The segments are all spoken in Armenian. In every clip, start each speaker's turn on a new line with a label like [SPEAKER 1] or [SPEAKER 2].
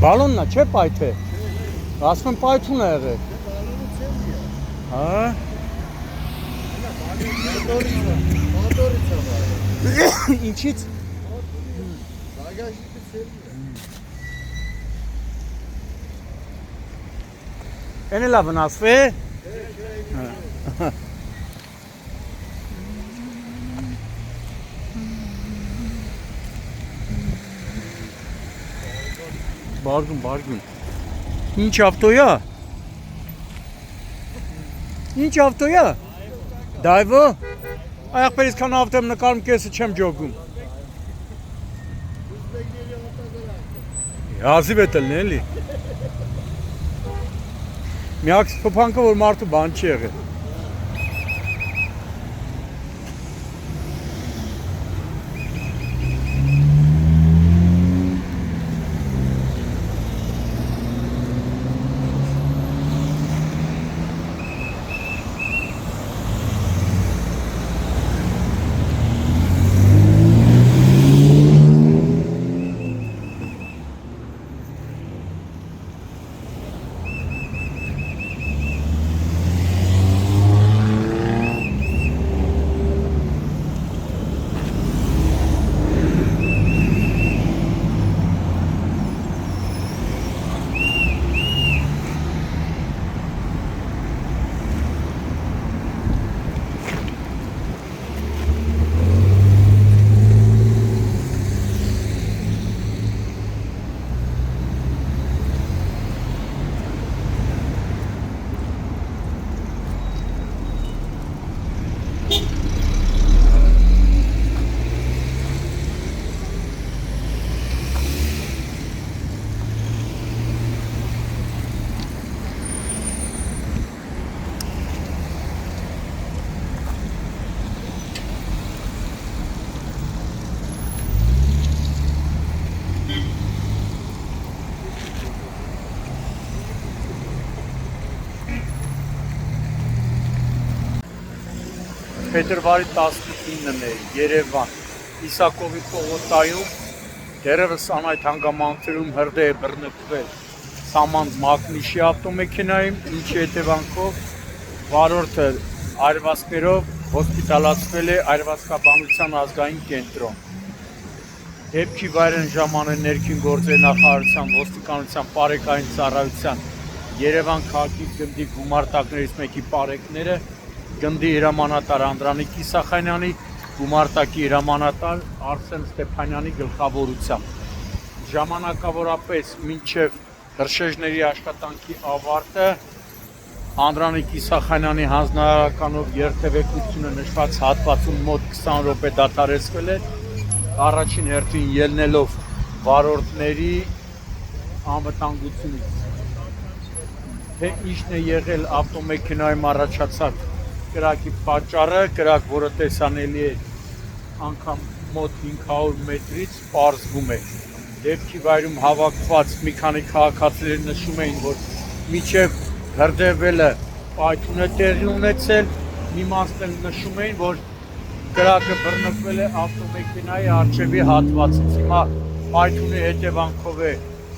[SPEAKER 1] Բալոննա չէ պայթե։ Ասում եմ պայթուն է եղել։ Հա։ Ինչից։ Էն էլա վնասվե։ Բարգուն։ Ինչ ավտոյա։ Ինչ ավտոյա։ Դայվո։ Այախպերից քան ավտո եմ նկարում կեսը չեմ ջոգում։ Հազիվ է տելն էլի։ Միակ փոփանքը որ մարդու բան չի եղել։ Փետրվարի 19-ն է Երևան Իսակովի պողոտայում դերևս անայդ հանգամանքներում հրդեհ է բռնկվել Սամանց Մակնիշի ավտոմեքենայում, ինչի հետևանքով վարորդը այրվածքներով հոսպիտալացվել է Այրվածքաբանության ազգային կենտրոն։ Դեպքի վայրն ժամանակ ներքին գործերի նախարարության ոստիկանության պարեկային ծառայության Երևան քաղաքի գնդի գումարտակներից մեկի պարեկները գնդի հրամանատար Անդրանիկ Իսախանյանի, գումարտակի հրամանատար Արսեն Ստեփանյանի գլխավորությամբ։ Ժամանակավորապես մինչև հրշեջների աշխատանքի ավարտը Անդրանիկ Իսախանյանի հանձնարարականով երթևեկությունը նշված հատվածում մոտ 20 րոպե դադարեցվել է, առաջին հերթին ելնելով վարորդների անվտանգությունից։ Թե ինչն է եղել ավտոմեքենայում առաջացած կրակի պատճառը, կրակ, որը տեսանելի է անգամ մոտ 500 մետրից, պարզվում է։ Դեպքի վայրում հավաքված մի քանի քաղաքացիներ նշում էին, որ մինչև հրդեհվելը պայթուն է տեղի ունեցել, միմացն էլ նշում էին, որ կրակը բռնկվել է ավտոմեքենայի առջևի հատվածից։ Հիմա պայթունի հետևանքով է,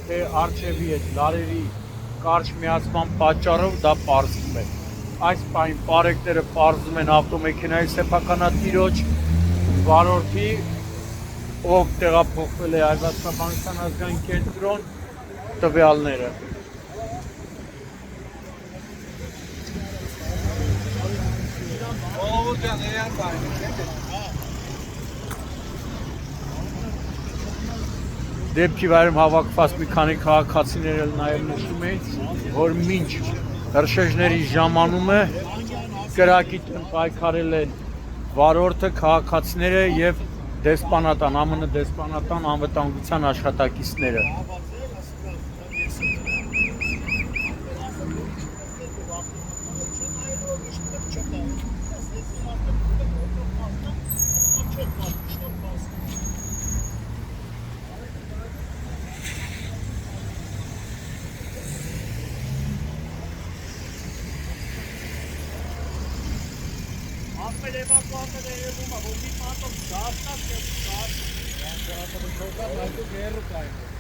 [SPEAKER 1] թե առջևի հետ լարերի կարճ միացման պատճառով դա պարզվում է։ Այս պահին պարեկները պարզում են ավտոմեքենայի սեփականատիրոջ, վարորդի, ով տեղափոխվել է Այրվածքաբանության ազգային կենտրոն, տվյալները։ Դեպքի վայրում հավաքված մի քանի քաղաքացիներ նաև նշում էին, որ մինչ հրշեջների ժամանումը կրակի դեմ պայքարել են վարորդը, քաղաքացիները եւ դեսպանատան, ԱՄՆ դեսպանատան անվտանգության աշխատակիցները։
[SPEAKER 2] Evacuată de Roma, vorbim atât, gata, gata, gata, gata, gata, gata, gata, gata,